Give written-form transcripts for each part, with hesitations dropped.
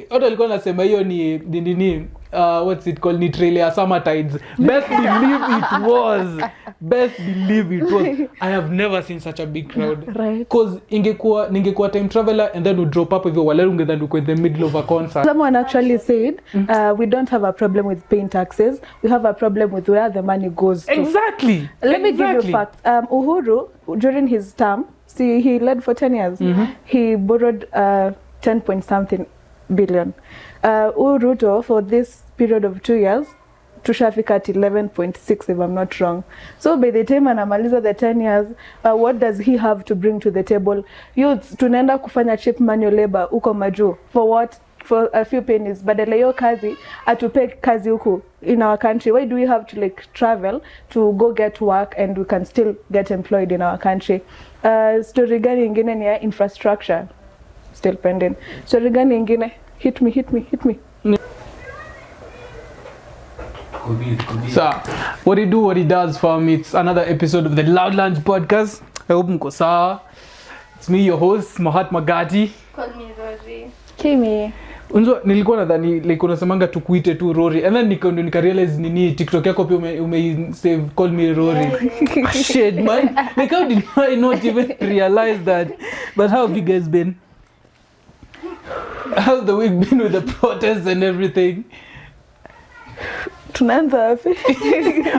watu walikuwa nasema hiyo ni what's it called, ni trailer Summer Tides. Best believe it was. I have never seen such a big crowd, Right. Cause ningekuwa time traveler and then we drop up hivyo wale ungedhani uko in the middle of a concert. Someone actually said we don't have a problem with paying taxes, we have a problem with where the money goes to. Exactly. Let me give you facts. Uhuru, during his term, see, he led for 10 years. He borrowed 10 point something billion. Ruto, for this period of 2 years, tushafika at 11.6 if I'm not wrong. So by the time anamaliza the 10 years, what does he have to bring to the table? Youths, tunaenda kufanya cheap manual labor uko maju. For what? For a few pennies. Badala hiyo kazi, atupe kazi huku in our country. Why do we have to like travel to go get work and we can still get employed in our country? Story gani ingine ni ya infrastructure? Still pending. Story gani ingine? Hit me. So, what he does for me, it's another episode of the Loud Lounge Podcast. I hope mko sawa. It's me, your host, Mahatma Gandhi. Call me Rory. Kimi. Unzo nilikuwa nadhani like unasemanga tukuite tu Rory, and then nika realize nini TikTok yako pia ume save call me Rory. Shit man, like how did I not even realize that? But how have you guys been? How's the week been with the protests and everything? Tunaanza wapi?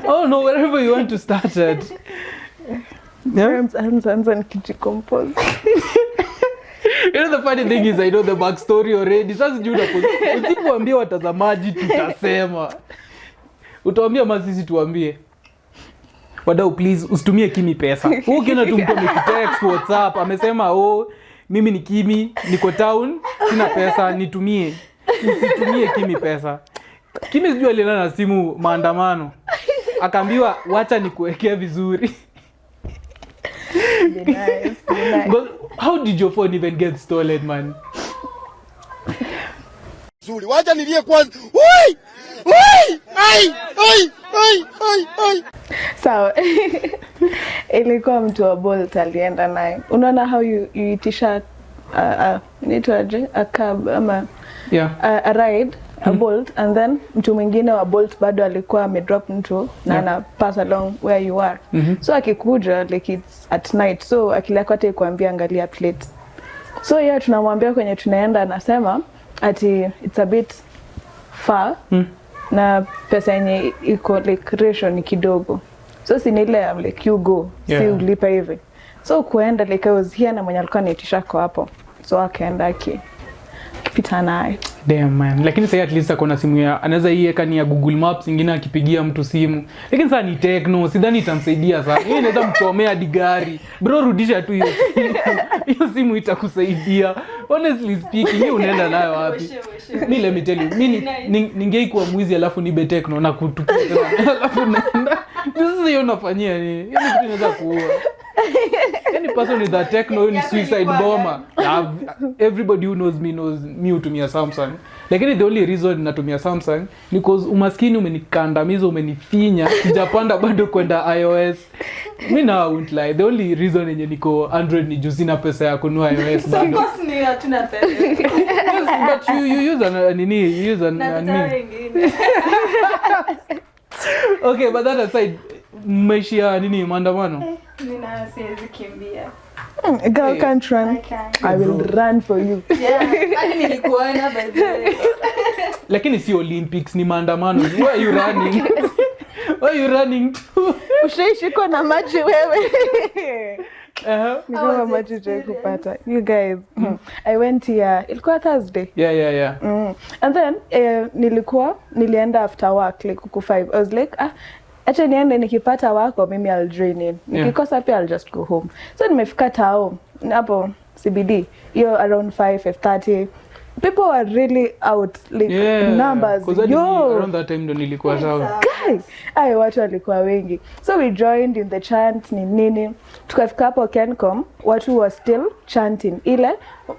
Oh no, wherever you want to start at. Yeah? Anza nikijicompose. You know the funny thing is I know the backstory already. Sasa sijui usipoambia watazamaji tutasema. Utawaambia masisi tuambie. Wadau please usitumie Kimi pesa. Ukiona tu mtu amekutext WhatsApp amesema mimi ni Kimi, niko town, sina pesa, nitumie. Usitumie Kimi pesa. Kimi sijui alienda na simu maandamano. Akaambiwa wacha nikuwekea vizuri. Be nice. But how did your phone even get stolen, man? Zuri, wacha nilie kwanza. Oi! Ai! Sawa. Ilikuwa mtu wa Bolt alienda naye. Unaona how you itisha nitwaje a cab ama a ride a Bolt, and then mtu mwingine wa Bolt bado alikuwa amedrop mtu na ana pass along where you are. So akikuja like it's at night, so akilako hata kuambia angalia plate. So yeye tunamwambia kwenye tunaenda, anasema ati it's a bit far na pesa yenye iko like ratio ni kidogo. So sinile like you go, si ulipa hivi. So kuenda like I was here na mwenye alikuwa anaitisha kwa hapo. So akaenda kipita naye. Damn man. Lakini sasa at least akona simu ya anaweza iweka ni ya Google Maps, ingine akipigia mtu simu. Lakini sasa ni Tecno, sidhani itamsaidia sana. Yeye inaweza mchomea digari. Bro rudisha tu hiyo simu. Hiyo simu itakusaidia. Honestly speaking, wewe unaenda nayo wapi? Mimi let me tell you, mimi ningeikuwa mwizi alafu nibe Tecno na kutupia alafu naenda. Sasa hiyo unafanyia nini? Yaani kitu inaweza kuua. Any person with a Tecno ni suicide bomber. Everybody who knows me hutumia Samsung. Lakini the only reason natumia Samsung ni because umaskini umenikandamiza, umenifinya, sijapanda bado kwenda iOS. Mimi na won't lie. The only reason yenye niko Android ni juu sina pesa ya kununua iOS bado. Boss ni hatuna pesa. But you use you use Okay, but that aside, maisha nini maandamano? Nina siwezi kimbia. Girl can't run. I will run for you. Yeah, hadi nilikuona by the way. Lakini si Olympics ni maandamano. Why are you running? Why are you running to? Ushaishikwa na maji wewe. Nikawa maji experience. kupata. You guys, I went here. Ilikuwa Thursday. Yeah. And then nilienda after work like kuku 5. I was like, acha niende nikipata wako mimi I'll join in. Nikikosa pia I'll just go home. So nimefika tao hapo CBD. You're around 5:30. People were really out like numbers. Around that time ndo nilikuwa sawa. Guys, watu walikuwa wengi. So we joined in the chant nini. Tukafika hapo Kencom, watu were still chanting.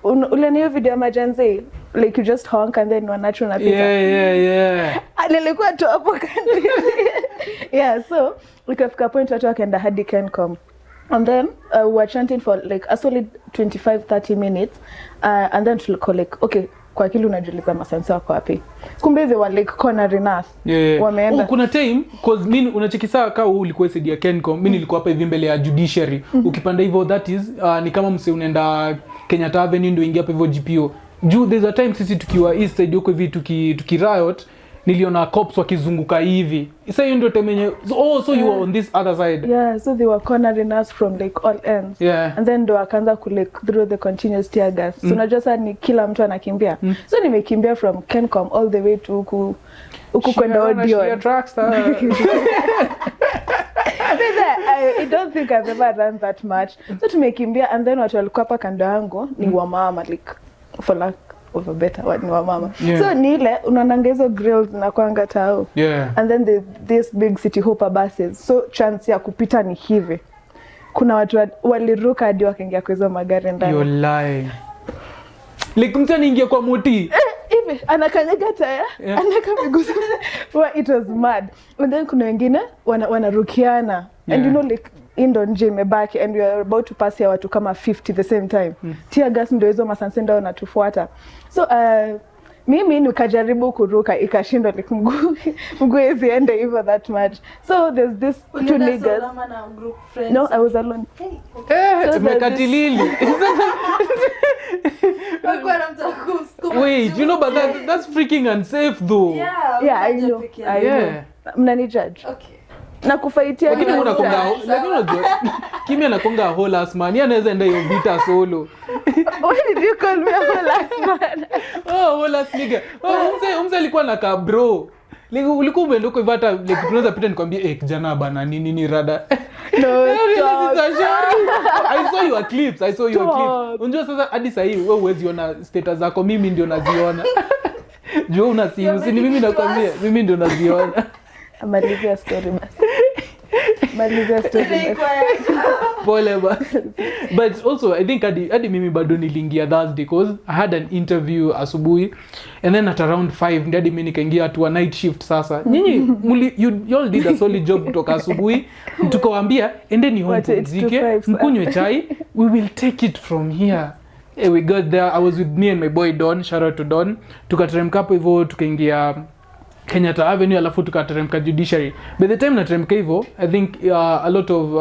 Ule niyo video majanzi, like you just honk and then wanacho na pita. Yeah. Nilikuwa tu hapo kandi. Yeah, so tukafika point watu wakaenda hadi Kencom. And then we were chanting for like a solid 25-30 minutes. And then tulikuwa like, okay, kwa akili unajiuliza masensa wako wapi. Kumbe they were like cornering us. Wameenda. Kuna time cause mimi unachekisa kama ulikuwa side ya Kencom, mimi nilikuwa hapa hivi mbele ya judiciary. Ukipanda hivyo that is ni kama mse unaenda Kenyatta Avenue ndio ingia hapa hivyo GPO. There's a time sisi tukiwa east side huko hivi tuki riot, niliona cops wakizunguka hivi. Sasa hiyo ndio time so you were on this other side. Yeah, so they were cornering us from like all ends. Yeah. And then ndo akaanza like through the continuous tear gas. So unajua sasa ni kila mtu anakimbia. So nimekimbia from Kencom all the way to huku kwenda Odeon. I don't think I've ever done that much. So tumekimbia and then watu walikuwa hapa kando yangu ni wamama like for lack of a better word ni wamama. So ni ile unaonanga hizo grills na kwanga tao. And then this big city hopper buses. So chance ya kupita ni hivi. Kuna watu waliruka hadi wakaingia kwa hizo magari ndani. You're lying. Like mtu anaingia kwa moti. Hivi anakanyaga taya, anaka miguu. Well, it was mad. And then kuna wengine wanarukiana. And you know like indo nje imebaki and we are about to pass ya watu kama 50 the same time. Tear gas ndio hizo masansenda wanatufuata. So mimi nikajaribu kuruka ikashindwa like mguu ziende hivyo that much. So there's this two niggas. No, I was alone. Tumekatilili. Wait, you know but that's freaking unsafe though. Yeah, I know. Mnani judge. Okay. Na kufaitia lakini unakonga Kimi anakonga whole ass man. Yeye anaweza enda hiyo vita solo. Why did you call me a whole ass man? Whole ass nigga. Umse alikuwa na ka bro. Ulikuwa umeenda huko hivyo hata like tunaweza pita nikwambie kijana bana nini rada. No. I saw your clips. Unajua sasa hadi sasa hivi wewe huwezi ona status zako, mimi ndio naziona. Jua una simu, si mimi nakwambia, mimi ndio naziona. Malizia story basi. Pole basi. But also I think hadi mimi bado nilingia Thursday because I had an interview asubuhi and then at around 5 ndio hadi mimi nikaingia to a night shift sasa. Nyinyi you all did a solid job kutoka asubuhi. Tukawaambia endeni home pumzike, mkunywe chai, we will take it from here. We got there. I was with me and my boy Don, shout out to Don. Tukateremka hapo hivyo tukaingia Kenyatta Avenue alafu tukateremka judiciary. By the time nateremka hivyo I think a lot of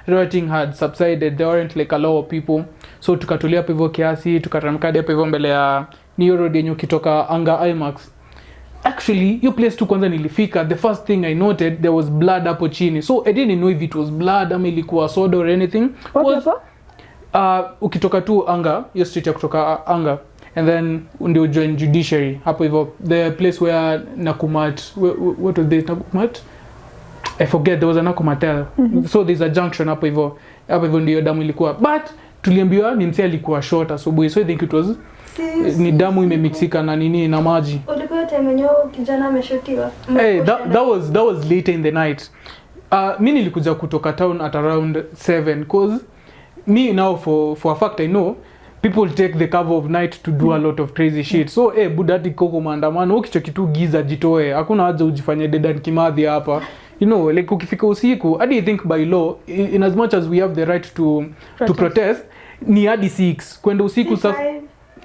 rioting had subsided. There weren't like a lot of people. So tukatulia hapo hivyo kiasi, tukateremka hapo hivyo mbele ya New Road yenye ukitoka Anga IMAX. Actually, your place tu kwanza nilifika, the first thing I noted there was blood hapo chini. So I didn't know if it was blood ama ilikuwa soda or anything. Ukitoka tu Anga, your street ya kutoka Anga. And then ndio join judiciary hapo hivyo the place where Nakumat what was it Nakumat I forget there was a Nakumatel. So there's a junction hapo hivyo ndio damu ilikuwa but tuliambiwa ni mse alikuwa short asubuhi so I think it was ni damu imemixika na nini na maji. Ulikuwa temenyo kijana ameshotiwa. Hey, that was late in the night. Mimi nilikuja kutoka town at around 7 cause me now for a fact I know people take the cover of night to do a lot of crazy shit. So budati koko maandamano ukicho kitu giza jitoe. Hakuna haja ujifanye Dedan Kimathi hapa. You know, like ukifika usiku, I think by law in as much as we have the right to protest ni hadi 6. Kwenda usiku sasa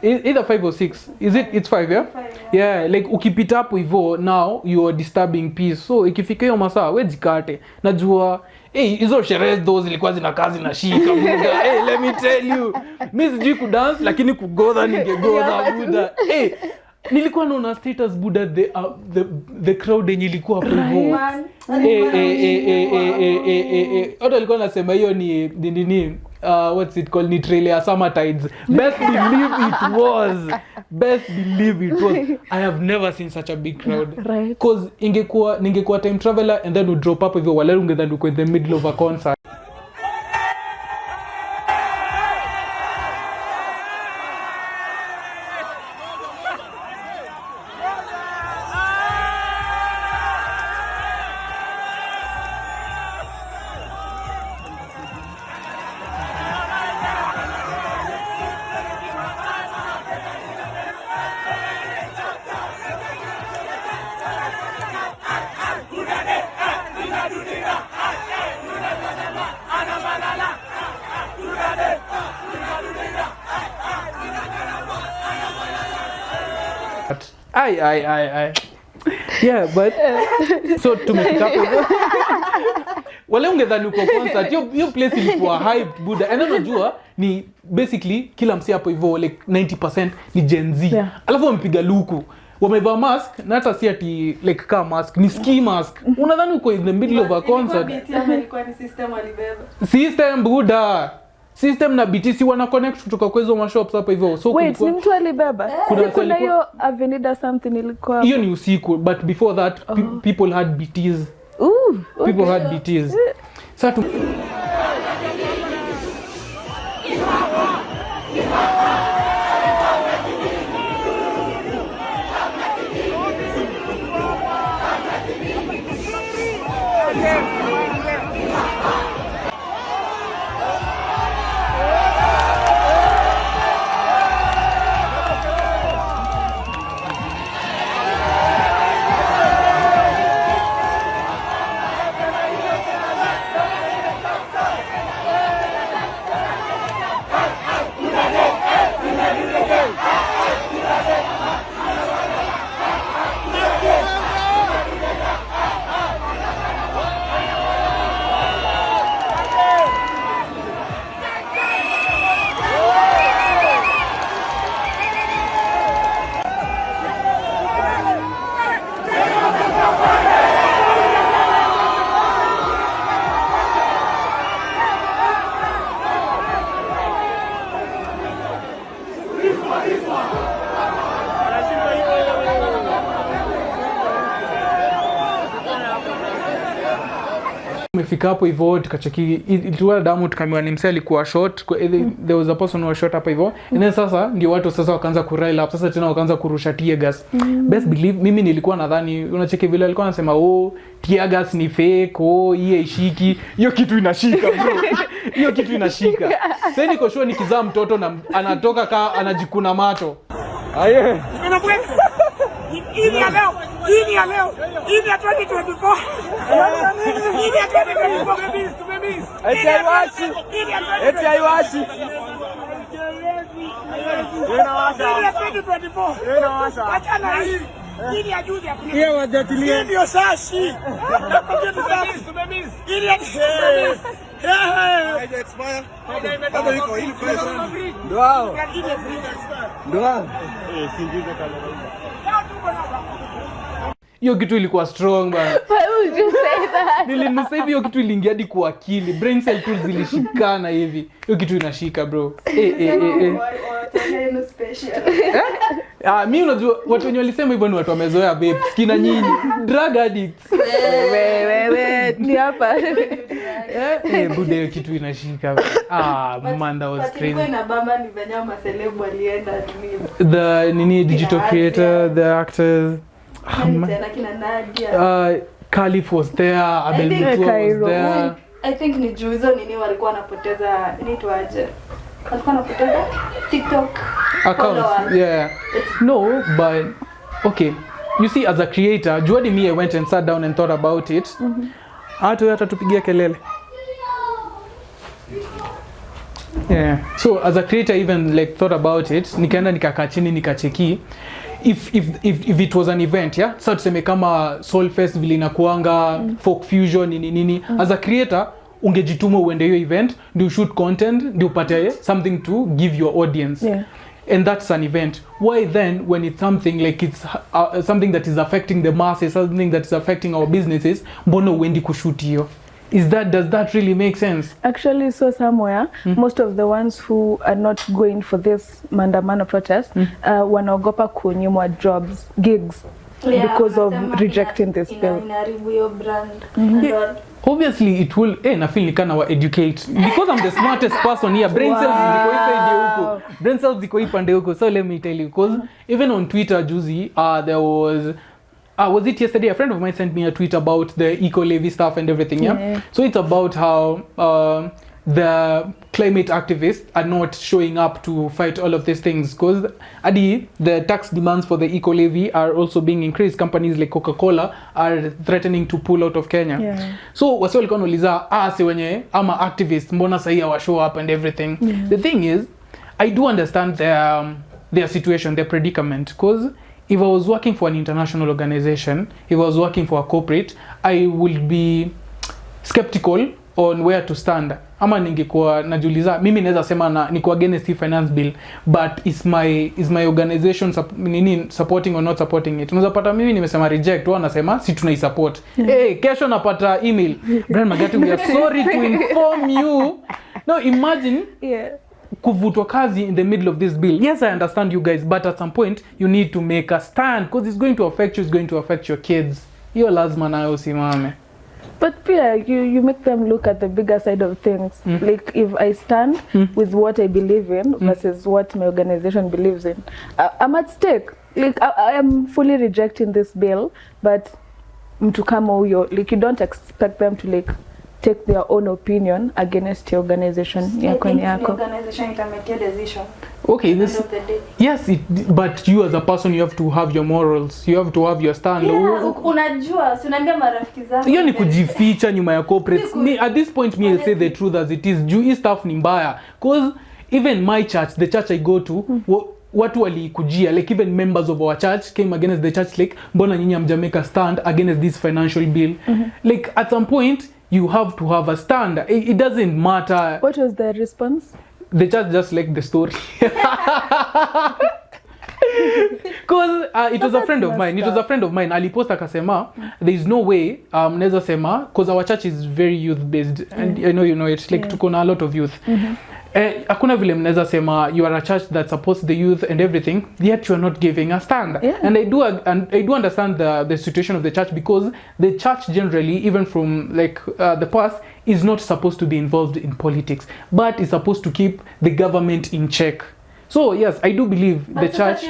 either 5 or 6. Is it's 5, yeah? 5, yeah, like ukipita hapo hivyo now you are disturbing peace. So ikifika hiyo masaa wewe jikate. Najua hizo sherehe those zilikuwa zina kazi na shika buda. Let me tell you. Mimi sijui kudance lakini kugodha ningegodha buda. Nilikuwa naona status buda the crowd yenye ilikuwa hapo hivyo. Watu walikuwa nasema hiyo ni nini? What's it called? Ni trailer ya Summer Tides. Best believe it was. I have never seen such a big crowd. Right. Cause ningekuwa time traveler and then we drop up hivyo wale ungedhani uko in the middle of a concert. but I yeah, but so tumefika hapo. Wale ungedhani uko concert, hiyo place ilikuwa hyped buda. And unajua ni basically kila msi hapo hivyo like 90% ni Gen Z. Yeah. Alafu wamepiga luku. Wamevaa mask na hata si ati like car mask, ni ski mask. Unadhani uko in the middle of a concert. Ilikuwa ni system walibeba. System buda. System na BTC wana connect kutoka kwa hizo mashops hapa hivyo. So wait, ni mtu alibeba? Kuna hiyo Avenida something ilikuwa. Hiyo ni usiku, but before that people had BTs. Ooh, okay. People had BTs. Sasa tumefika hapo hivyo tukacheki ilikuwa damu tukamiwa ni msee alikuwa short there was a person who was shot hapo hivyo and then sasa ndio watu sasa wakaanza kurile up sasa tena wakaanza kurusha tear gas. Best believe mimi nilikuwa nadhani unacheki vile alikuwa anasema tear gas ni fake hii haishiki hiyo kitu inashika bro hiyo kitu inashika. Sasa niko sure nikizaa mtoto na anatoka kaa anajikuna macho aye Ini ya leo, ini ya 2024. Ini ya 2024 tumemiss. Eti haiwashi. Eti haiwashi. Ini ya 2024. Inawasha. Achana hii. Ini ya juzi ya kulia. Yeye wajatilia. Ini ndio sashi. Tumemiss. Ini ya tumemiss. Haija expire. Hapo iko ili price. Ndio hao. Ndio hao. Singize kamera. hiyo kitu ilikuwa strong bana. Why would you say that? Nilimsema hivi hiyo kitu iliingia hadi kwa akili. Brain cell tu zilishikana hivi. Hiyo kitu inashika bro. Mimi unajua watu wenye walisema hivyo ni watu wamezoea vape. Kina nyinyi drug addicts. Wewe ni hapa. Bude hiyo kitu inashika. Man that was crazy. But na bamba ni venye ma celeb walienda nini. The digital creator, the actors. Caliph was there, Abel Mutua was there. I think ni juzo nini walikuwa wanapoteza nitwaje. Walikuwa wanapoteza TikTok accounts. Yeah. No, but okay. You see, as a creator, Juadi me I went and sat down and thought about it. Hata tupigia kelele. Yeah. So as a creator even like thought about it, nikaenda nikakaa chini nikacheki. If it was an event, yeah, sasa tuseme kama Soul Fest vile inakuanga folk fusion nini as a creator ungejituma uende hiyo event ndio shoot content ndio upate something to give your audience. Yeah. And that's an event. Why then when it's something like it's something that is affecting the masses, something that is affecting our businesses, mbona uendi kushoot hiyo? Does that really make sense? Actually, so somewhere most of the ones who are not going for this maandamano protest wanaogopa kunyimwa jobs, gigs, because of rejecting this bill. Inaharibu hiyo brand. Obviously it will na feel nikana wa educate because I'm the smartest person here. Brain cells ziko hivi huko. Brain cells ziko hii pande huko. So let me tell you, because even on Twitter juzi there was it yesterday a friend of mine sent me a tweet about the eco-levy stuff and everything. Yeah. So it's about how the climate activists are not showing up to fight all of these things because the tax demands for the eco-levy are also being increased. Companies like Coca-Cola are threatening to pull out of Kenya. Yeah. So wasi walikuwa wanauliza si wenye ama activists mbona sahi hawa show up and everything. The thing is I do understand their situation, their predicament, because if I was working for an international organization, if I was working for a corporate, I would be skeptical on where to stand. Ama ningekuwa najiuliza mimi naweza sema niko against the finance bill, but is my organization supporting or not supporting it. Unaweza pata mimi nimesema reject, wao wanasema si tunaisupport. Kesho napata email, Brian Magati, we are sorry to inform you. No, imagine kuvutwa kazi in the middle of this bill. Yes, I understand you guys, but at some point you need to make a stand because it's going to affect you, it's going to affect your kids. Hiyo lazima nayo simame. But Pia, you make them look at the bigger side of things. Like if I stand with what I believe in versus what my organization believes in, I'm at stake. Like I am fully rejecting this bill, but mtu kama huyo, like you don't expect them to like take their own opinion against your organization. Organization it make a decision. Okay, yes, but you as a person, you have to have your morals, you have to have your stand. Unajua, si unaambia marafiki zangu. Hiyo ni kujificha nyuma ya corporates. At this point, me I'll say the truth as it is. Hii stuff ni mbaya. Because even my church, the church I go to, watu walikujia, like even members of our church came against the church, like mbona nyinyi hamjameka stand against this financial bill. Like at some point, you have to have a stand. It doesn't matter. What was their response? The church just liked the story. Because it was a friend of mine. It was a friend of mine. Aliposta akasema, there is no way naweza sema, because our church is very youth based, and I know you know it, like tuko na a lot of youth. Hakuna vile mnaweza sema you are a church that supports the youth and everything, yet you are not giving a stand. And I do understand the situation of the church, because the church generally, even from like the past, is not supposed to be involved in politics, but is supposed to keep the government in check. So yes, I do believe the church.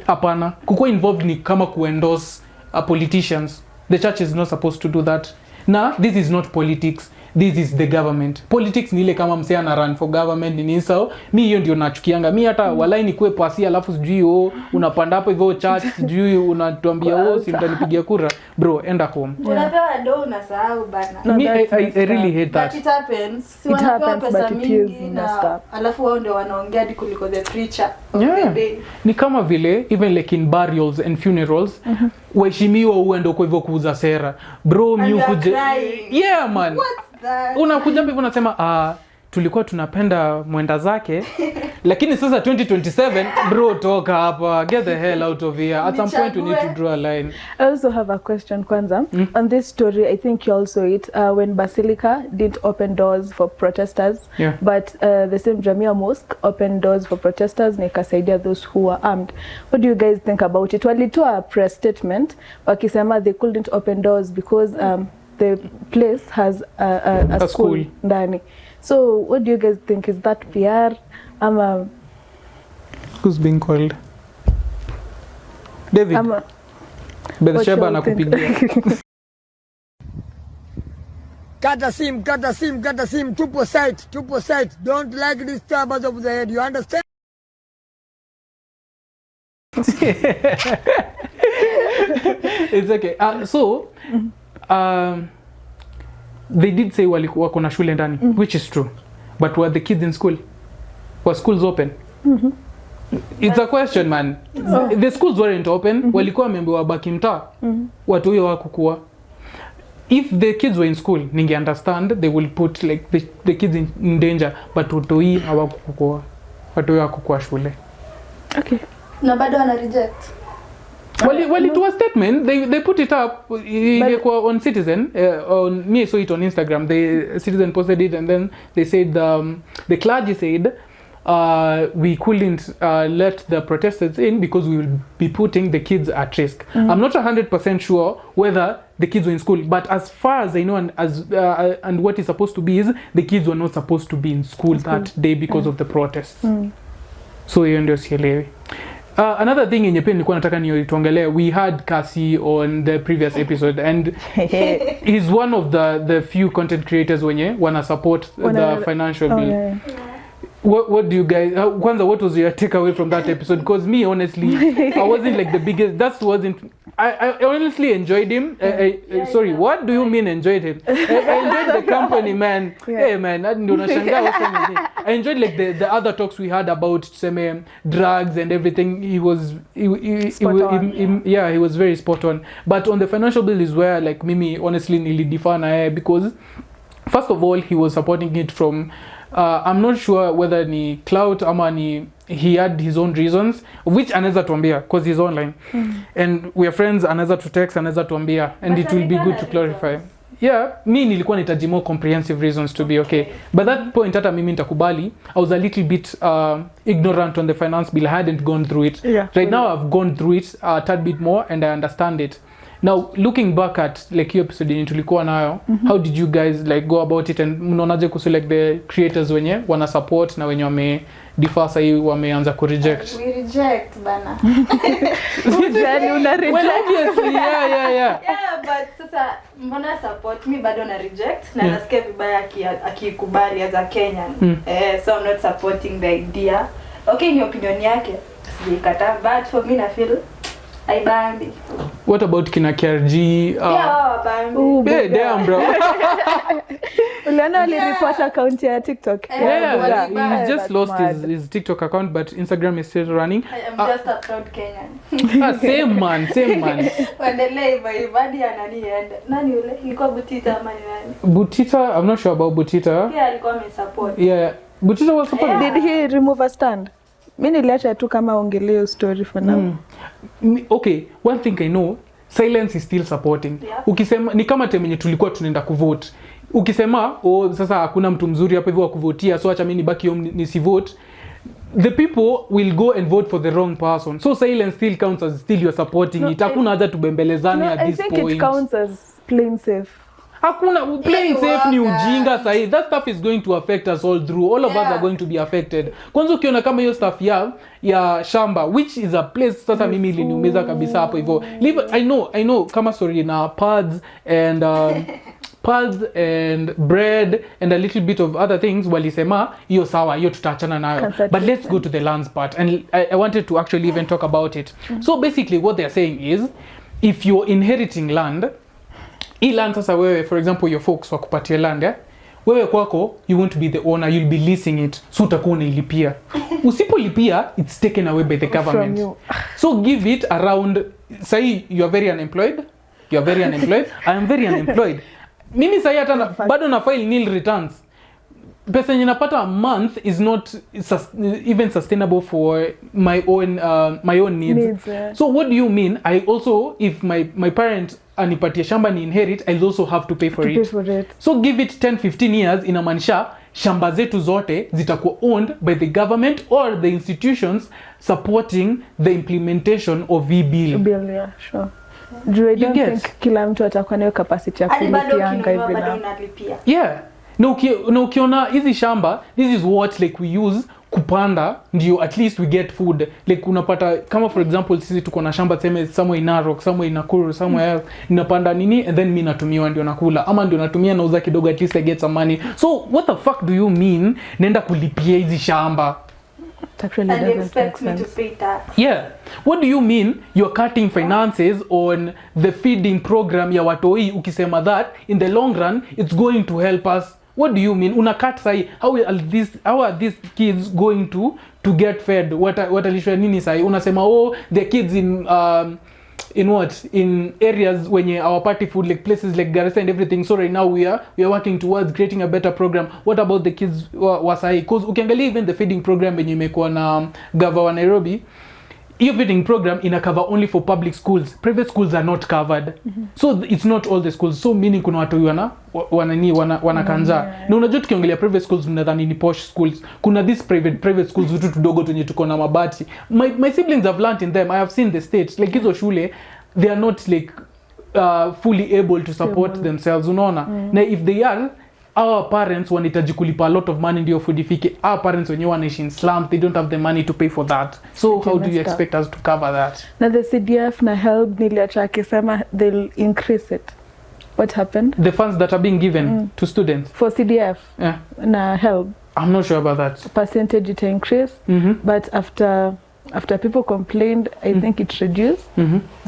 Hapana, kukuwa involved ni kama kuendorse politicians. The church is not supposed to do that. Now, this is not politics. This is the government. Politics ni ile kama msea na run for government ni sao. Mi hiyo ndio nachukianga. Mi hata walai ni kue pasi alafu sijui unapanda hapo hivyo church sijui unatuambia si mtanipigia kura. Bro, enda home. Unapewa do unasahau bana. I really hate that. But it happens. It happens, but it is messed up. Alafu wao ndio wanaongea hadi kuliko the preacher. Ni kama vile even like in burials and funerals, waheshimiwa uende kwa hivyo kuuza sera. Bro, mi ukuje. Yeah man. Unakuja hivyo unasema tulikuwa tunapenda mwenda zake lakini sasa 2027 bro toka hapa, get the hell out of here. At some point we need to draw a line. I also have a question kwanza on this story. I think you also when Basilica didn't open doors for protesters, but the same Jamia Mosque opened doors for protesters na ikasaidia those who were armed. What do you guys think about it? Walitoa a press statement wakisema they couldn't open doors because the place has a school ndani. So what do you guys think? Is that PR? Who's being called? David. Belsheba anakupigia. Kata sim, tupo site. Don't like disturbance of the head. You understand? It's okay. So they did say wako na shule ndani, which is true. But were the kids in school? Were schools open? It's a question, man. The schools weren't open. Walikuwa wameambiwa baki mtaa. Watu hiyo hawakuwa. If the kids were in school, ninge understand, they will put like the kids in danger, but watu hii hawakuwa. Watu hiyo hawakuwa shule. Okay. Na bado wana reject. Well, it was a statement. They put it up on Citizen. On me, I saw it on Instagram. The Citizen posted it, and then they said the clergy said we couldn't let the protesters in because we will be putting the kids at risk. I'm not 100% sure whether the kids were in school, but as far as I know, and what is supposed to be is the kids were not supposed to be in school that day because of the protests. So hiyo ndio sielewi. Another thing yenye pia nilikuwa nataka tuongelee, we had Kasi on the previous episode, and he's one of the few content creators wenye wana support the financial bill. Yeah. What do you guys kwanza, what was your takeaway from that episode? Because me honestly I wasn't like the biggest, that wasn't I honestly enjoyed him. Sorry, what do you mean enjoyed him? I enjoyed the company, man. Hey, man, I enjoyed like the other talks we had about drugs and everything. He was very spot on. But on the financial bill is where like Mimi honestly nilidifaa na yeye because first of all he was supporting it from I'm not sure whether ni clout ama ni he had his own reasons which anaweza tuambia because he's online and we are friends, anaweza to text, anaweza tuambia and but it will be good to clarify reasons. Yeah, mi nilikuwa nitaji more comprehensive reasons to be okay. But that point hata mimi nitakubali I was a little bit ignorant on the finance bill. I hadn't gone through it. Right now I've gone through it a tad bit more and I understand it. Now looking back at like hiyo episode yenye tulikuwa nayo, how did you guys like go about it and mnaonaje kuhusu like the creators wenye wana support na wenye wame differ sahi wameanza ku reject? We reject bana. Ujali una reject. Well obviously yeah. Yeah, but sasa mbona support me bado na reject na nasikia vibaya akikubali as a Kenyan. So I'm not supporting the idea. Okay, ni opinion yake. Sijikata, but for me na feel I bambi. What about kina KRG? Yeah, bambi. Hey, damn bro. Uliona alireport account ya TikTok. Yeah, he just lost his TikTok account but Instagram is still running. I am just a proud Kenyan. Same man. Waendelee hadi ananienda. Nani yule? Ilikuwa Butita ama nani? Butita, I'm not sure about Butita. Yeah, alikuwa amesupport. Yeah, Butita was supporting. Did he remove a stand? Mimi niliacha tu kama ongeleo story for now. Okay, one thing I know, silence is still supporting. Ukisema ni kama temenye tulikuwa tunaenda kuvote. Ukisema sasa hakuna mtu mzuri hapa hivyo wa kuvotia so acha mimi nibaki home nisivote. The people will go and vote for the wrong person. So silence still counts as still you're supporting it. Hakuna haja tubembelezane at this point. I think it counts as playing safe. Hakuna playing safe ni ujinga sahi. That stuff is going to affect us all through. All of us are going to be affected. Kwanza ukiona kama hiyo stuff ya shamba which is a place sasa mimi iliniumiza kabisa hapo hivyo. I know kama sorry na pads and bread and a little bit of other things walisema hiyo sawa hiyo tutaachana nayo. But let's go to the lands part and I wanted to actually even talk about it. So basically what they're saying is if you're inheriting land, hii land sasa wewe for example your folks wakupatia land wewe kwako you won't be the owner, you'll be leasing it, so utakuwa unailipia. Usipolipia it's taken away by the government. So give it around say you are very unemployed, I am very unemployed. Mimi say hata bado na file nil returns. Pesa yenye napata a month is not even sustainable for my own needs. So what do you mean? I also if my parent anipatie shamba ni inherit, I'll also have to pay for it. So give it 10-15 years inamaanisha shamba zetu zote zitakuwa owned by the government or the institutions supporting the implementation of bill. Yeah, sure. I don't think kila mtu atakuwa nayo capacity ya kulipia anga hivi na. Yeah. Na ukiona hizi shamba, this is what like we use kupanda ndio at least we get food. Like unapata kama for example sisi tuko na shamba sema somewhere in Narok, somewhere in Nakuru, somewhere else ninapanda nini and then mimi natumiwa ndio nakula ama ndio natumia nauza kidogo at least I get some money. So what the fuck do you mean nenda kulipia hizi shamba? And you expect me to pay tax. Yeah. What do you mean you're cutting finances on the feeding program ya watoi ukisema that in the long run it's going to help us? What do you mean? Unakat sai how are these kids going to get fed? What alishwa nini sai? Unasema the kids in areas wenye our party food like places like Garissa and everything. So right now we are working towards creating a better program. What about the kids wa sai? Because ukiangalia even the feeding program yenye imekuwa na gava wa Nairobi, hiyo feeding program ina cover only for public schools. Private schools are not covered. So it's not all the schools. So meaning kuna watu wanakanja. Na unajua tukiongelea private schools mnadhani ni posh schools. Kuna these private schools vitu tudogo tunye tuko na mabati. My siblings have learned in them. I have seen the state. Like hizo shule they are not like fully able to support themselves. Unaona? Na if they are our parents wanahitaji kulipa a lot of money ndio food ifike. Our parents wenyewe wanaishi in slums, they don't have the money to pay for that. So how do you expect us to cover that? Na the CDF na help niliacha akisema they'll increase it. What happened? The funds that are being given to students for CDF na help. I'm not sure about that. Percentage it increase, but after after people complained, I think it reduced.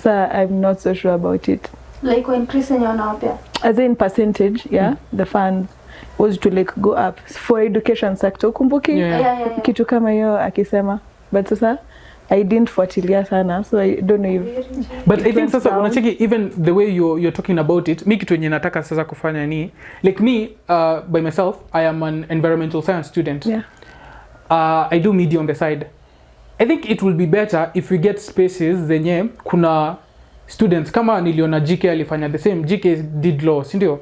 So I'm not so sure about it. Like when increase in your now, as in percentage, the funds was to like go up for education sector. Kumbuki kitu kama hiyo akisema, but sasa I didn't fuatilia sana, so I don't know if. But I think sasa unacheki even the way you're talking about it, mi kitu yenye nataka sasa kufanya ni like me by myself, I am an environmental science student. I do media on the side. I think it will be better if we get spaces zenye kuna students kama niliona GK alifanya the same. GK did law, si ndio?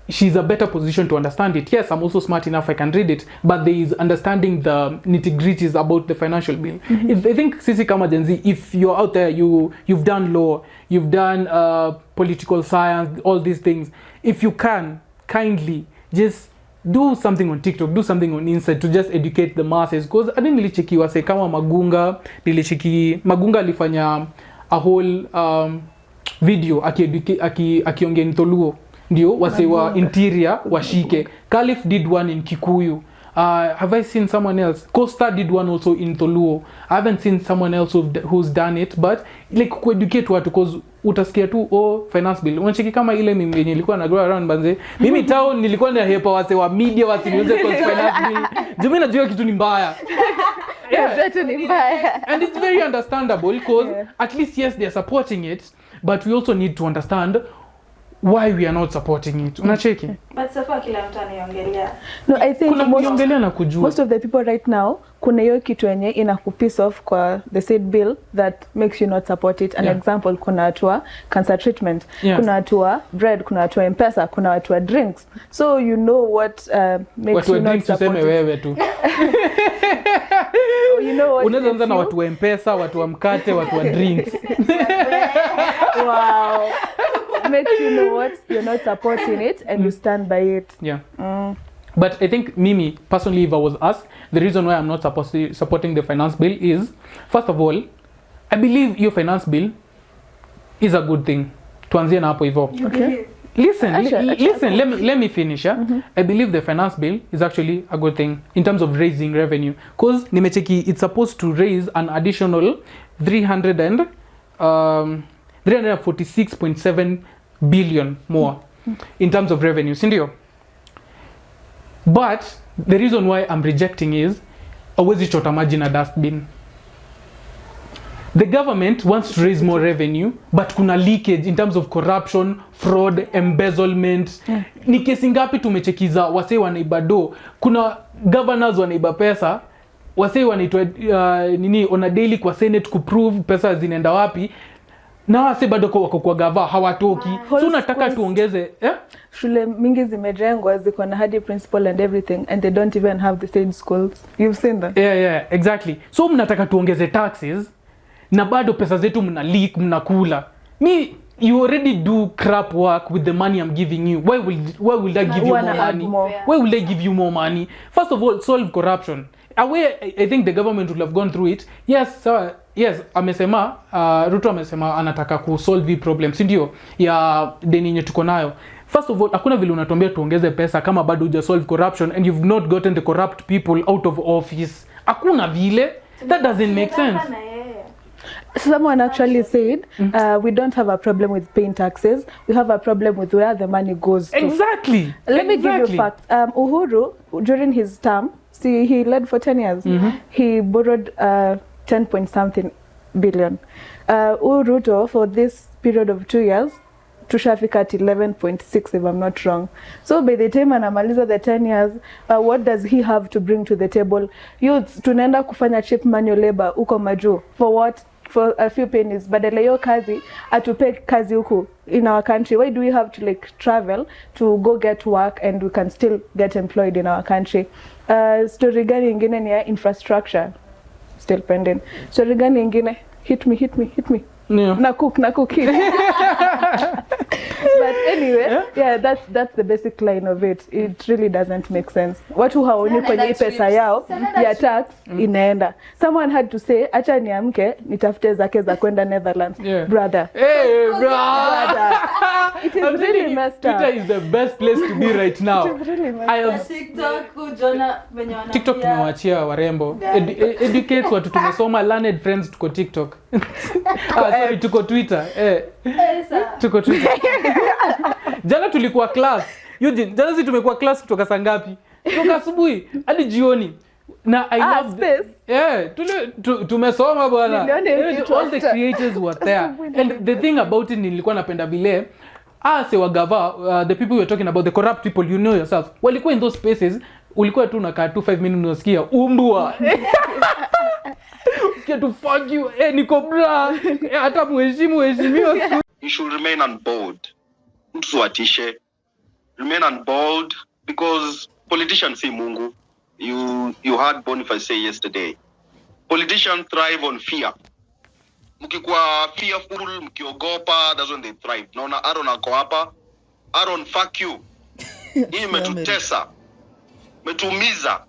She's a better position to understand it. Yes, I'm also smart enough I can read it, but there is understanding the nitty-gritties about the financial bill. I think sisi kama Gen Z, if you're out there, you've done law, you've done political science, all these things, if you can kindly just do something on TikTok, do something on Insta to just educate the masses. Because I didn't nilicheki wase kama Magunga alifanya a whole video akiongea Ntoluo ndio wase wa interior washike. Caliph did one in Kikuyu. Have I seen someone else? Costa did one also in Toluo. I haven't seen someone else who's done it, but like educate watu, because utasikia tu finance bill. Unacheki kama ile mimi yenye ilikuwa na grow around banze. Mimi town nilikuwa na hepa wase wa media wasiniuze kwa finance bill. Mimi najua kitu ni mbaya. And it's very understandable because at least yes they're supporting it, but we also need to understand why we are not supporting it. Unacheki? But so far kila mtu anaiongelea. No, I think most of the people right now kuna hiyo kitu yenye inakupiss off kwa the said bill that makes you not support it. An example, kuna watu wa cancer treatment, kuna watu wa bread, kuna watu wa M-Pesa, kuna watu wa drinks. So you know what makes you not support it. Wewe tu. You know what. Unaanza na watu wa M-Pesa, watu wa mkate, watu wa drinks. Wow. Makes you know what you're not supporting it and you stand by it. But I think Mimi, personally, if I was asked, the reason why I'm not supporting the finance bill is, first of all, I believe your finance bill is a good thing. Tuanzie na hapo hivyo. Okay. Listen, let me finish. I believe the finance bill is actually a good thing in terms of raising revenue. Because nimecheki, it's supposed to raise an additional 346.7 billion more in terms of revenue, sindio? But the reason why I'm rejecting is always chota maji na dustbin. The government wants to raise more revenue, but kuna leakage in terms of corruption, fraud, embezzlement. Ni kesi ngapi tumechekiza wase wanaiba do? Kuna governors wanaiba pesa, wase wanaitwa on a daily kwa Senate kuprove pesa zinaenda wapi. Na wase bado wako kwa gava hawatoki. So nataka tuongeze shule mingi zimejengwa ziko na hadi principal and everything and they don't even have the same schools. You've seen that? Yeah, exactly. So mnataka tuongeze taxes na bado pesa zetu mna leak, mnakula. You already do crap work with the money I'm giving you. Why will I give you more money? Why will I give you more money? First of all, solve corruption. I think the government will have gone through it. Yes, amesema Ruto amesema anataka ku solve the problem, si ndio? Ya deni yenye tuko nayo. First of all, hakuna vile unatuambia tuongeze pesa kama bado huja solve corruption and you've not gotten the corrupt people out of office. Hakuna vile. That doesn't make sense. Someone actually said, we don't have a problem with paying taxes. We have a problem with where the money goes to. Exactly. Let me give you a fact. Uhuru, during his term, he led for 10 years. He borrowed 10 point something billion. Ruto, for this period of 2 years, tushafika at 11.6 if I'm not wrong. So by the time anamaliza the 10 years, what does he have to bring to the table? Youths, tunaenda kufanya cheap manual labor uko maju. For what? For a few pennies. Badala hiyo kazi, atupe kazi huku in our country. Why do we have to like travel to go get work and we can still get employed in our country? Story gani ingine ni ya infrastructure? Still pending. Story gani ingine? Hit me. Yeah. Na cook. But But anyway, yeah, that's the basic line of it. It really doesn't make sense. Watu haoni kwenye pesa yao ya tax inaenda. Someone had to say, acha niamke nitafute zake za kwenda Netherlands. Brother. Hey, brother. It is really messed up. Twitter is the best place to be right now. It is really messed up. TikTok tumewachia warembo. Educate watu tumesoma, learned friends tuko TikTok. Sorry, tuko Twitter. Tuko Twitter. Jana tulikuwa class. Jana sisi tumekuwa class kutoka saa ngapi? Kutoka asubuhi hadi jioni. Na I love tumesoma bwana. All the creators were there. And the thing about it nilikuwa napenda vile wagava, the people we were talking about, the corrupt people, you know yourself, walikuwa in those spaces, ulikuwa tu unakaa 5 minutes unasikia umbwa. Usikia tu fuck you, niko bra, hata heshimiwa. You should remain on board. Mtuatishe. Remain on board because politicians see Mungu. You heard Boniface say yesterday. Politicians thrive on fear. Mkikuwa fearful, mkiogopa, that's when they thrive. Naona Aaron ako hapa. Aaron, fuck you. Hii metutesa. Metumiza.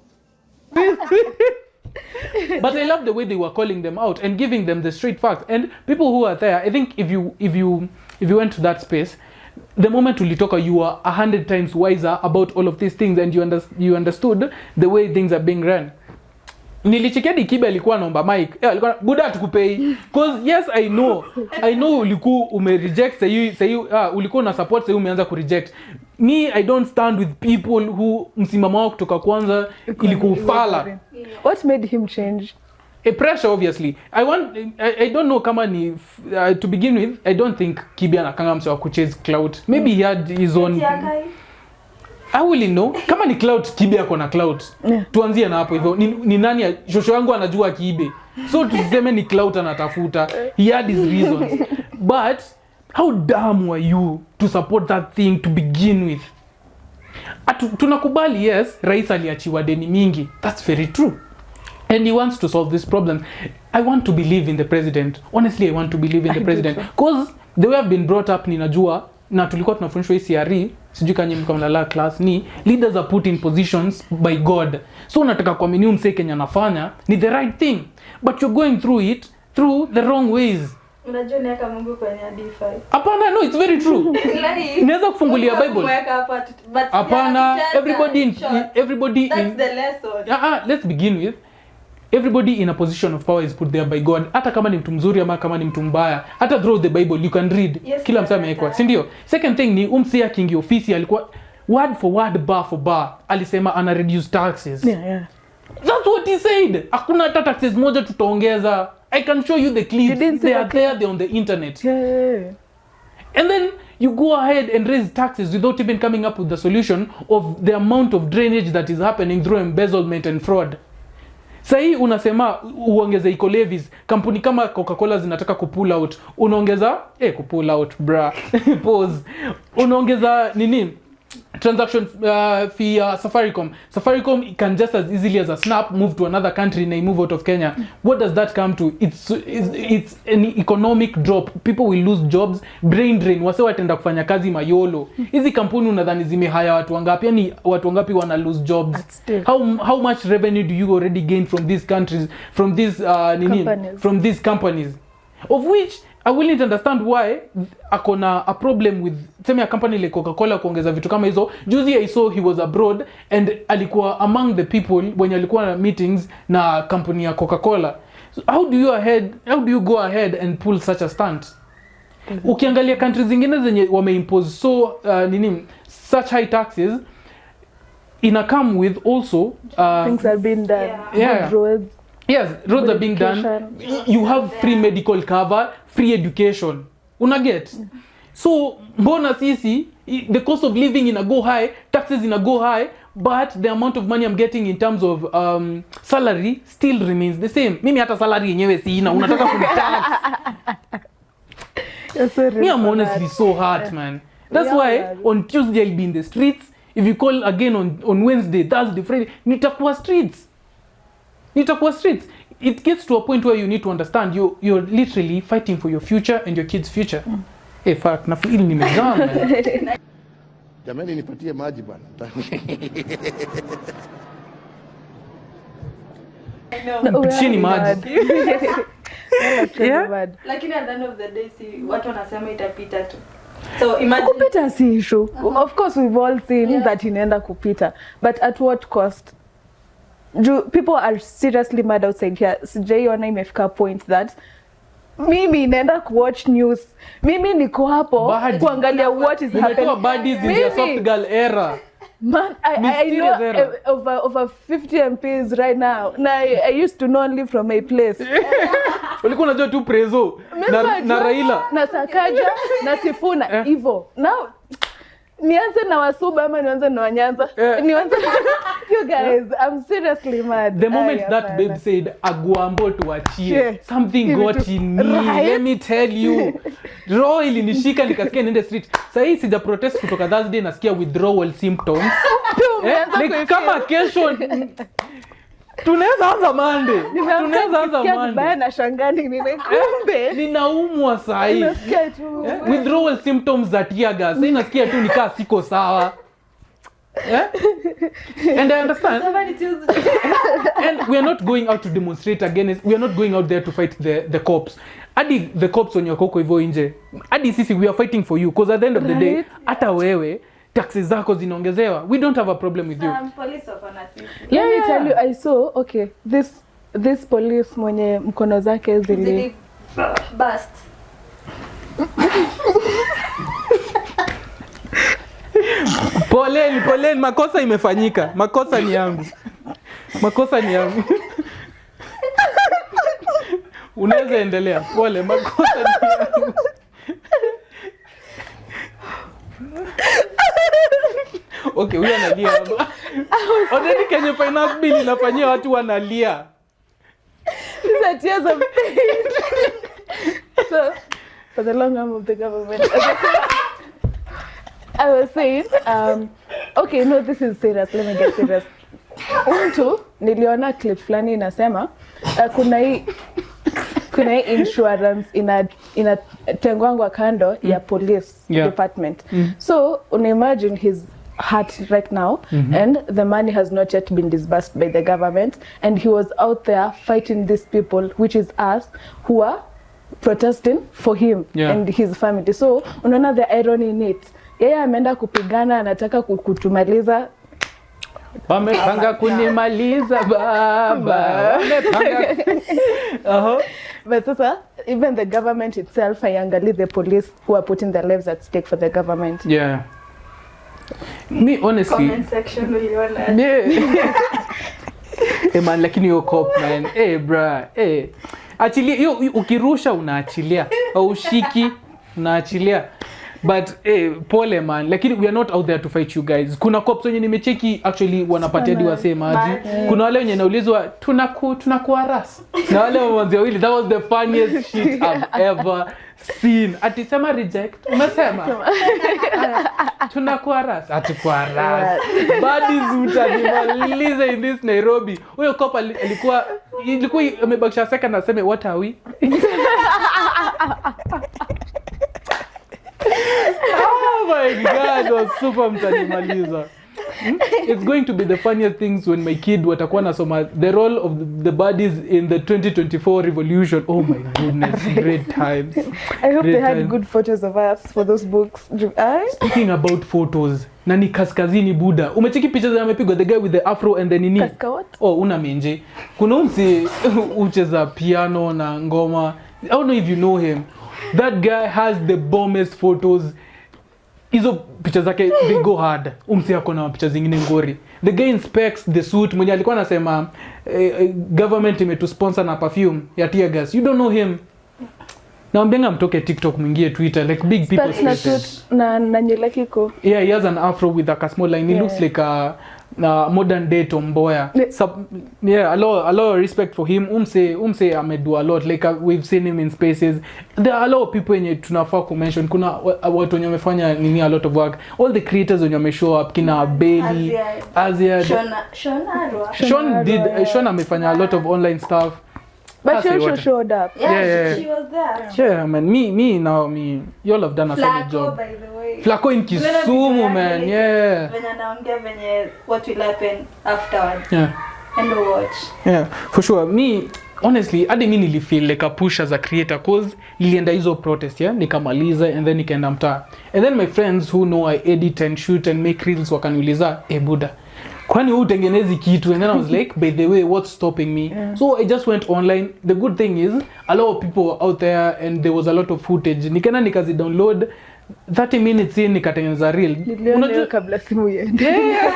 But I love the way they were calling them out and giving them the straight facts. And people who are there, I think if you went to that space, the moment ulitoka, you were 100 times wiser about all of these things, and you understood the way things are being run. Nilichikia Kibe alikuwa anaomba mic. Alikuwa buda tukupei. Cause yes, I know ulikuwa umereject say ulikuwa na support say umeanza kureject. Me, I don't stand with people who msimamo wao kutoka kwanza ilikuwa ufala. What made him change? A pressure, obviously. I don't know kama ni to begin with, I don't think Kibe anakanga mse wa kuchase clout. Maybe he had his own. I will know kama ni clout, Kibe ako na clout. Tuanzie na hapo hivyo. Ni nani shosho yangu anajua Kibe. So tuseme ni clout anatafuta. He had his reasons. But how dumb were you to support that thing to begin with? Tunakubali, yes, rais aliachiwa deni mingi. That's very true. And he wants to solve this problem. I want to believe in the president. Honestly, I want to believe in the president. Because the way I've been brought up, ninajua, na tulikuwa tunafundishwa hii CRE, sijui kanye mkamlala class, ni leaders are put in positions by God. So unataka kuamini mse Kenya anafanya ni the right thing. But you're going through it through the wrong ways. Unajua ni kama Mungu kwenye DeFi. Hapana, no, it's very true. Inaweza kufungulia Bible. Hapana, everybody that's the lesson. Let's begin with everybody in a position of power is put there by God. Hata kama ni mtu mzuri ama kama ni mtu mbaya, hata through the Bible you can read. Yes, kila mtu amewekwa, si ndio? Second thing ni umsia kingi ofisi alikuwa word for word, bar for bar, alisema ana reduce taxes. Yeah. That's what he said. Hakuna hata taxes moja tutaongeza. I can show you the clips. They are there, they're on the internet. Yeah. And then you go ahead and raise taxes without even coming up with the solution of the amount of drainage that is happening through embezzlement and fraud. Sahi unasema uongeze eco levies, kampuni kama Coca-Cola zinataka kupull out, unaongeza kupull out bra. Pause. Unaongeza nini? Transaction fee Safaricom can just as easily as a snap move to another country and move out of Kenya. What does that come to? It's an economic drop. People will lose jobs, brain drain. Wase watenda kufanya kazi mayolo. Hizi kampuni unadhani zimehaya watu wangapi? Yani watu wangapi wana lose jobs? How much revenue do you already gain from these countries, from these from these companies? Of which I will not understand why akona a problem with sema a company like Coca-Cola kuongeza vitu kama hizo. Juzi I saw he was abroad and alikuwa among the people when alikuwa na meetings na company ya Coca-Cola. So how do you go ahead and pull such a stunt? Ukiangalia countries zingine zenye wameimpose such high taxes, ina come with also things are being done. Yeah. Roads. Yes, roads are being done. You have free medical cover, free education. Unaget? So, mbona sisi, the cost of living ina go high, taxes ina go high, but the amount of money I'm getting in terms of salary still remains the same. Mimi hata salary yenyewe sina, unataka kunitax. Me, I'm honestly so hurt, man. That's why on Tuesday I'll be in the streets. If you call again on Wednesday, Thursday, Friday, nitakuwa streets. It gets to a point where you need to understand you're literally fighting for your future and your kids' future. Fuck, na feel nimezama. Jamani nipatie maji bwana. Chini maji. Yeah. Lakini at the end of the day watu wanasema itapita tu. So imagine Kupita si issue. Of course we've all seen that inaenda kupita, but at what cost? People are seriously mad outside here. Sijaiona imefika point that mimi naenda kuwatch news. Mimi niko hapo kuangalia what is happening. Baddies in the soft girl era. Man, I know over 50 MPs right now. Now I used to know only from my place. Ulikuwa unajua tu Prezo na Raila na Sakaja na Sifuna hivyo. Now nianze na Wasuba ama nianze na Wanyanza? Nianze you guys, I'm seriously mad. The moment that babe said Agwambo tuachie, something got in me. Right? Let me tell you. Roho ilinishika nikasikia niende street. Sasa hii sija protest kutoka Thursday nasikia withdrawal symptoms. Like kama kesho tunaweza anza Monday. Tunaweza anza Monday. Baya na shangani nimekumbe. Ninaumwa saa hii. Withdrawal symptoms za tear gas. Sasa nasikia tu nikaa siko sawa. And I understand. And we are not going out to demonstrate against. We are not going out there to fight the cops. Adi the cops on your koko hivyo nje. Adi sisi we are fighting for you because at the end of the day hata wewe taxes zako zinaongezewa. We don't have a problem with you. Police wafana sisi. Let me tell you, I saw this police mwenye mkono zake zili bust. Pole, makosa imefanyika. Makosa ni yangu. Unaweza endelea. Pole, makosa ni yangu. Okay, huyu analia hapa. Already Kenya finance bill inafanyia watu wanalia. These are tears of pain. So, for the long arm of the government, I was saying, okay, no, this is serious. Let me get serious. Niliona clip fulani inasema kuna hii insurance inatengwangwa kando ya police department. So imagine his hurt right now and the money has not yet been disbursed by the government and he was out there fighting these people, which is us, who are protesting for him and his family. So unaona the irony in it. Yeye ameenda kupigana, anataka kutumaliza. Wamepanga kunimaliza baba. Wamepanga. But sasa even the government itself haiangalii the police who are putting their lives at stake for the government. Yeah. Me honestly. Comment section uliona. Man, lakini yo cop man. Bra. Achilia ukirusha unaachilia. Ushiki unaachilia. But pole man, lakini we are not out there to fight you guys. Kuna cops wenye nimecheki actually wanapatia di wase maji. Kuna wale wenye naulizwa tunakuaras. Na wale wazee wawili, that was the funniest shit I've ever seen. Atisema reject. Umesema tunakuaras. Atukuaras. Baddies utanimaliza in this Nairobi. Huyo cop ilikuwa amebakisha second na aseme what are we? Oh my God, was super mtanimaliza. It's going to be the funniest things when my kid watakuwa nasoma the role of the baddies in the 2024 revolution. Oh my goodness, great times. I hope they had good photos of us for those books. Speaking about photos, nani kaskazini Buddha. Umecheki pictures amepigwa the guy with the afro and the nini? Kaska what? Oh, una menje. Kuna umsi ucheza piano na ngoma. I don't know if you know him. That guy has the bombest photos. Hizo picha zake they go hard. Umsi yako na picha zingine ngori. The guy inspects the suit. Mwenye alikuwa anasema government imetu sponsor na perfume ya tear gas. You don't know him. Naambianga mtoke TikTok mwingie Twitter like big people na nywele kiko. Yeah, he has an afro with a small line. He looks like a modern day tomboya. A lot of respect for him. Umse amedu a lot. Like we've seen him in spaces. There are a lot of people wenye tunafaa kumention. Kuna watu wenye wamefanya nini a lot of work. All the creators wenye wameshow up kina Bailey, Asia. Sean amefanya a lot of online stuff. But she also showed up. Yeah, she was there. Yeah, man. Me, you all have done a solid job. By the way. Flacco in Kisumu, man. Yeah. When anaongea venye what will happen afterwards. Yeah. And watch. Yeah, for sure. Me, honestly, hadi mimi nilifeel like a push as a creator cause nilienda hizo protest, yeah, nikamaliza and then nikaenda mtaa. And then my friends who know I edit and shoot and make reels wakaniuliza, Buda, kwani wewe utengenezi kitu? And then I was like, by the way, what's stopping me? Yeah. So I just went online. The good thing is a lot of people were out there and there was a lot of footage. Nikaenda nikazi download 30 minutes in nikatengeneza reel. Unajua kabla simu iende. Yeah.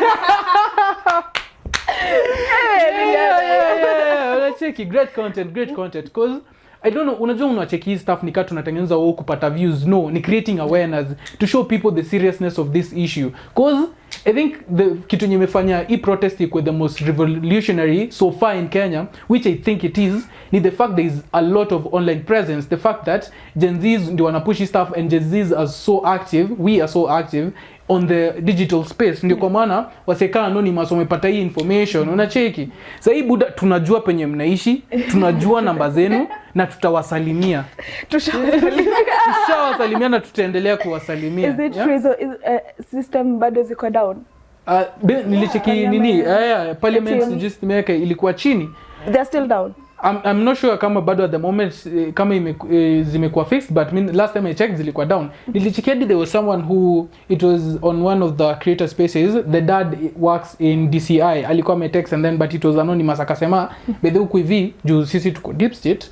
Unacheki great content cause I don't know, unajua unacheki hii stuff nika tunatengeneza wao kupata views. No, ni creating awareness to show people the seriousness of this issue cause I think the kitu nimefanya hii protest iko the most revolutionary so far in Kenya, which I think it is, ni the fact there is a lot of online presence, the fact that Gen Zs ndio wanapush stuff and Gen Zs are so active, we are so active on the digital space. Ndio kwa maana waseka anonymous wamepata hii information. Unacheki sasa hii Buda, tunajua penye mnaishi, tunajua namba zenu na tutawasalimia. Tushawasalimia na tutaendelea kuwasalimia. Is it true? So system bado ziko down? Nilicheki nini? Parliament just imeweka ilikuwa chini. They're still down. I'm not sure kama bado at the moment kama zimekuwa fixed, but last time I checked zilikuwa down. Nilichekia there was someone who, it was on one of the creator spaces, the dad works in DCI, alikuwa ametext and then but it was anonymous, akasema bedhe huku hivi juu sisi tuko deep state,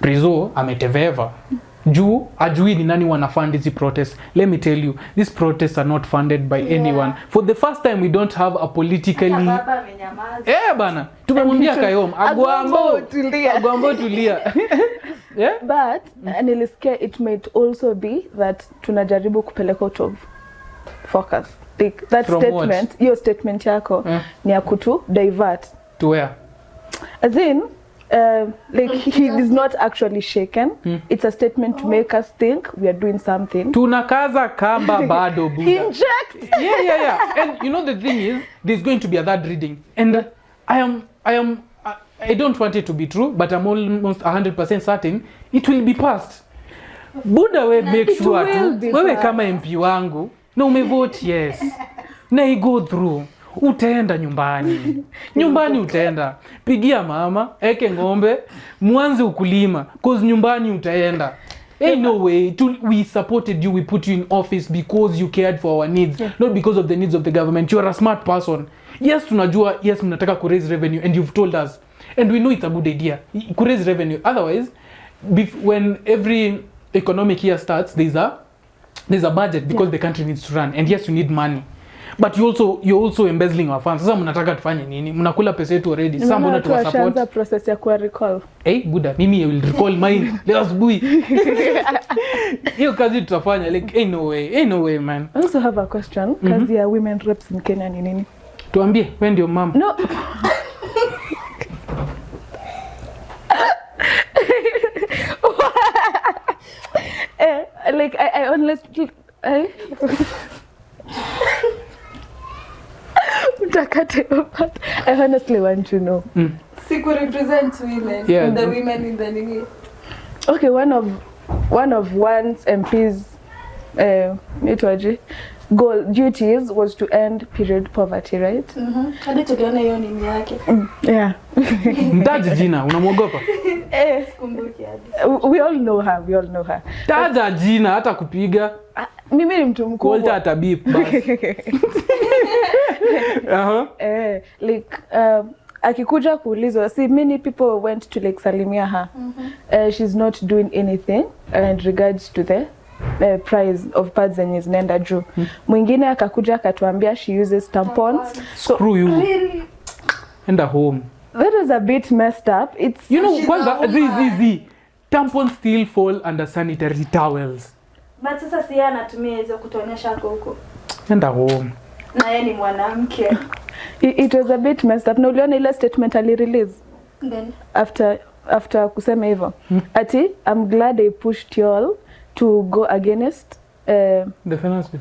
Prizo ameteveva juu ajui ni nani wanafund hizi protests. Let me tell you, these protests are not funded by anyone. For the first time we don't have a politically bana tumemwambia Kayom agwambo tulia. Yeah, but nilisikia it might also be that tunajaribu kupeleka out of focus, like that from statement what? Your statement yako ni ya kutu divert to where, as in like he is not actually shaken. It's a statement to make us think we are doing something. Tunakaza kamba bado Buda. Inject. Yeah. And you know the thing is, there's going to be a third reading, and I don't want it to be true, but I'm almost 100% certain it will be passed. Buda, we make sure tu wewe kama MP wangu na umevote yes na I go through, utaenda nyumbani utaenda pigia mama, eke ngombe, mwanze ukulima cause nyumbani utaenda. Ain't no way. We supported you, we put you in office because you cared for our needs, not because of the needs of the government. You are a smart person. Yes, tunajua, yes, mnataka ku raise revenue and you've told us, and we know it's a good idea ku raise revenue. Otherwise, when every economic year starts, there's a budget because the country needs to run, and yes, you need money. But you're also embezzling our funds. Sasa mnataka tufanye nini? Mnakula pesa yetu already. Sasa mbona tuwa support? Tuanza process ya ku recall. Buda, mimi will recall mine. Let us bui. Hiyo kazi tutafanya, like ain't no way man. I also have a question. Kazi ya women reps in Kenya ni nini? Tuambie, wewe ndio mama. No. Like I honestly I honestly want to know. Siku represent women. Yeah. The women in the nini. Okay, one of one's MP's goal duties was to end period poverty, right? Hadi tukiona hiyo nini yake. Yeah. Mtaji jina, unamwogopa? Sikumbuki hadi. We all know her. Taja jina hata kupiga. Mimi ni mtu mkubwa. Walter atabip basi. Like akikuja kuulizwa, see many people went to like salimia her. She's not doing anything in regards to the price of pads zenye zinaenda juu. Mwingine akakuja akatuambia she uses tampons. Screw you. Really? Enda home. That was a bit messed up. It's, you know, kwanza this tampons still fall under sanitary towels. But sasa si anatumia hizo kutuonyesha huko. Enda home. Na yeye ni mwanamke. It was a bit messed up. Na uliona ile statement ali release Then after kusema hivyo. Ati I'm glad I pushed you all to go against the finance bill.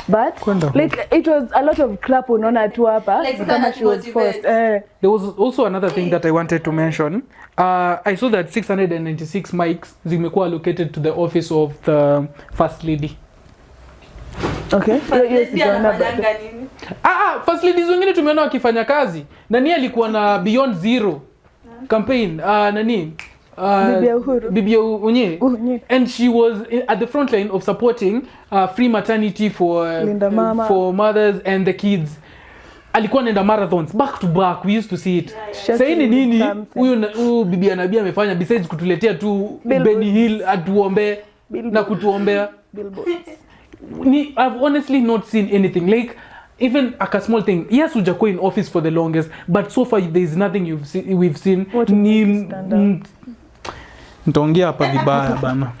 But like it was a lot of crap unaona tu hapa kama she was forced. There was also another thing that I wanted to mention. I saw that 696 mics zimekuwa allocated to the office of the first lady. Okay. First ladies wengine tumeona wakifanya kazi. Nani alikuwa na Beyond Zero campaign? Bibi Unye. And she was at the front line of supporting free maternity for mothers and the kids. Alikuwa anaenda marathons back to back, we used to see it. Sasa nini huyu bibi anabia amefanya besides kutuletea tu Benny Hill atuombe na kutuombea I've honestly not seen anything like even a small thing. Yes, hujakuwa in office for the longest, but so far there is nothing we've seen. Nitaongea hapa vibaya bana.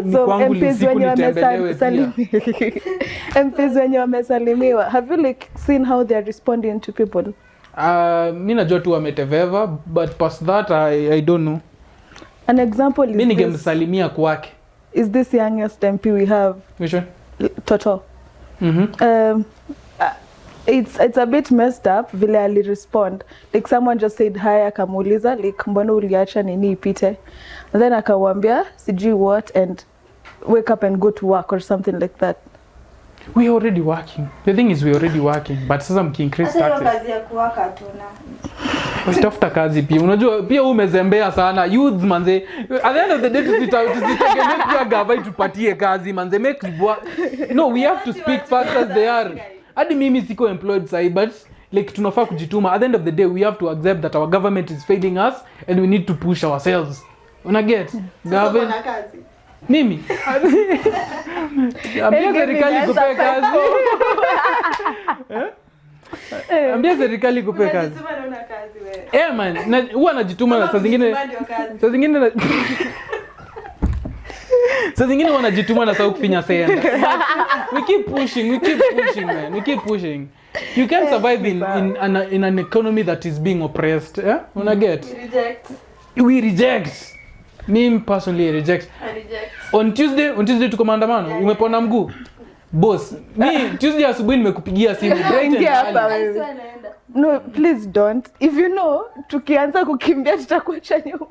Ni kwangu siku nitembelewe. MPs wenye wamesalimiwa. Have you like seen how they are responding to people? Mimi najua tu wameteveva, but past that I don't know. An example is mimi ningemsalimia kwake. Is this youngest MP we have? Which one? Toto. It's a bit messed up vile ali respond. Like someone just said hi akamuuliza like mbona uliacha nini ipite? And then akamwambia sijui what and wake up and go to work or something like that. We are already working. The thing is we are already working, but sasa mki-increase taxes. Kazi ya kuwaka tuna. Utafuta kazi pia. Unajua pia umezembea sana. Youths manze. At the end of the day tusitegemee pia gava tupatie kazi manze. No, we have to speak facts as they are. Hadi mimi siko employed sai, but like tunafaa kujituma. At the end of the day we have to accept that our government is failing us and we need to push ourselves. Una get? Government kazi. Mimi. Ambia serikali kupe kazi. Ambia serikali kupe kazi. Unajituma na una kazi wewe. Man, huwa najituma na saa zingine wanajituma na saa kufinya senda. We keep pushing man. We keep pushing. You can't survive in an economy that is being oppressed. Una get? We reject. Me personally reject. I reject. On Tuesday tuko maandamano. Umepona mguu? Boss, me Tuesday asubuhi nimekupigia simu. No, please don't. If you know, tukianza kukimbia tutakuacha nyuma.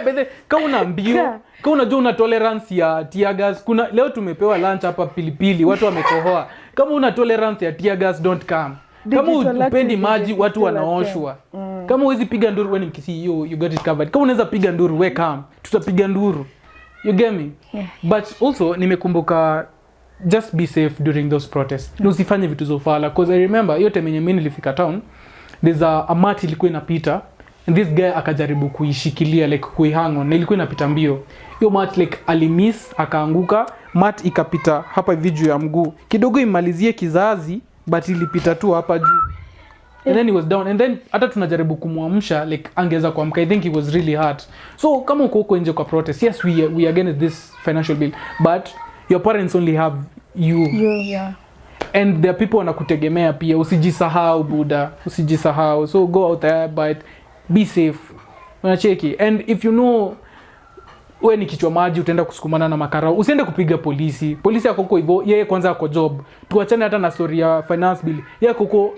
Bede, kama una mbio, kama unajua una tolerance ya tear gas. Kuna leo tumepewa lunch hapa Pilipili, watu wamekohoa. Kama una tolerance ya tear gas, don't come. Kama upendi maji, watu wanaoshwa. Kama huwezi piga nduru when mkisi you got it covered. Kama unaweza piga nduru, we come. Tutapiga nduru. You get me? Yeah. But also nimekumbuka just be safe during those protests. Usifanye vitu zofala because I remember yote menye mimi nilifika town. There's a mat ilikuwa inapita and this guy akajaribu kuishikilia like kuihang on. Ilikuwa inapita mbio. Hiyo mat like alimiss akaanguka, mat ikapita hapa hivi juu ya mguu. Kidogo imalizie kizazi but ilipita tu hapa juu. And then he was down and then hata tunajaribu kumwamsha like angeza kuamka. I think he was really hurt. So kama uko huko nje kwa protest, yes we against this financial bill but your parents only have you. Yeah. And there are people wanakutegemea pia. Usijisahau buda, usijisahau. So go out there but be safe. Unacheki. And if you know wewe ni kichwa maji utaenda kusukumana na makarao, usiende kupiga polisi. Polisi yako huko hivyo, yeye kwanza yako job. Tuachane hata na story ya finance bill. Yeye huko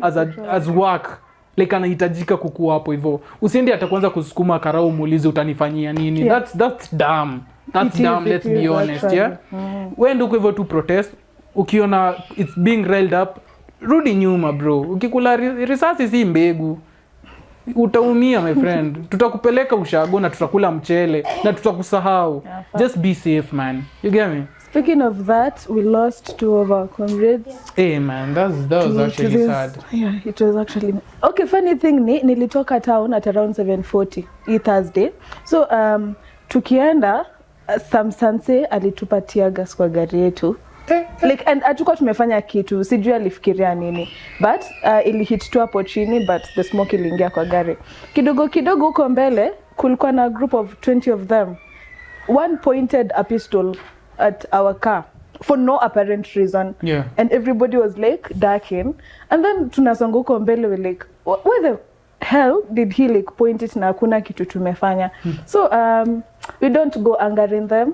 as work. Like anahitajika kukua hapo hivyo. Usiende hata kwanza kusukuma karao muulize utanifanyia nini. Yeah. That's dumb. That's dumb, let's be honest, yeah. Wewe ndio hivyo tu protest. Ukiona it's being railed up, rudi nyuma bro. Ukikula risasi si mbegu. Utaumia my friend. Tutakupeleka ushago na tutakula mchele na tutakusahau. Just be safe man. You get me? Speaking of that, we lost 2 of our comrades. Hey man, that was actually sad. Yeah, it was actually. Okay, funny thing nilitoka town at around 7:40 Thursday. So tukienda some sanse alitupatia gas kwa gari yetu. Like and atuko tumefanya kitu sijui alifikiria nini but ili hit tu hapo chini but the smoke iliingia kwa gari kidogo huko mbele kulikuwa na group of 20 of them. One pointed a pistol at our car for no apparent reason. Yeah. And everybody was like ducking and then tunasonga huko mbele we like where the hell did he like point it na hakuna kitu tumefanya. So we don't go angering them.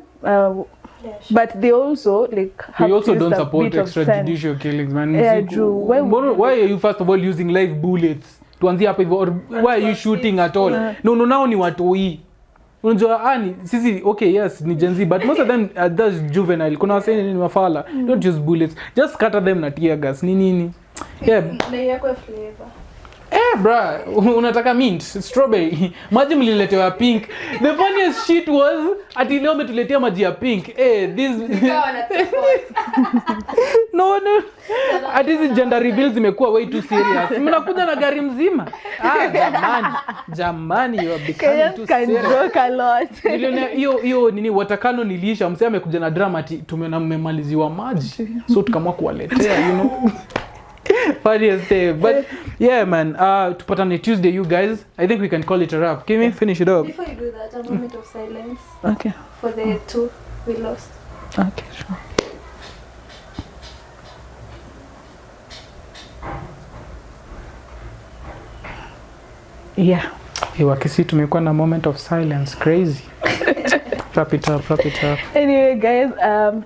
Yeah, sure. But they also like have We also to use don't a support bit of sense. extrajudicial killings, man. Yeah, See, true. why are you first of all using live bullets? Tuanzie hapa hivyo, or why are you shooting at all? No, now ni watoi. Unajua ni sisi okay, yes, ni Gen Z, but most of them are just juvenile. Kuna waseni ni mafala. Don't use bullets. Just scatter them na tear gas. Nini. Yeah. Na yako flavor. Bra, unataka mint, strawberry. Maji mliletewa pink. The funniest shit was ati leo umetuletea maji ya pink. This No. Ati hizi gender reveals zimekuwa way too serious. Mnakuja na gari mzima. Jamani, you are becoming too serious. Joke a lot. Hiyo nini watakano nilisha msema amekuja na drama ati tumeona mmemaliziwa maji. So tukamwa kuwaletea, you know. Funniest day. But yeah, man, tupatane Tuesday, you guys. I think we can call it a wrap. Can we finish it up? Before you do that, a moment of silence. Okay. For the two we lost. Okay, sure. Yeah. Wakisi tumekuwa na moment of silence. Crazy. Wrap it up. Anyway, guys,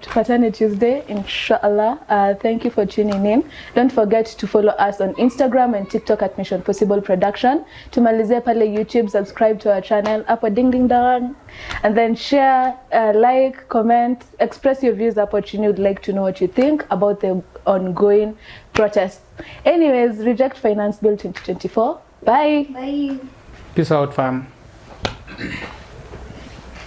tupatane Tuesday, inshallah. Thank you for tuning in. Don't forget to follow us on Instagram and TikTok at Mission Possible Production. Tumalize pale YouTube, subscribe to our channel, hapo ding ding dong. And then share, like, comment, express your views hapo chini. Would like to know what you think about the ongoing protests. Anyways, reject Finance Bill 2024. Bye. Bye. Peace out, fam.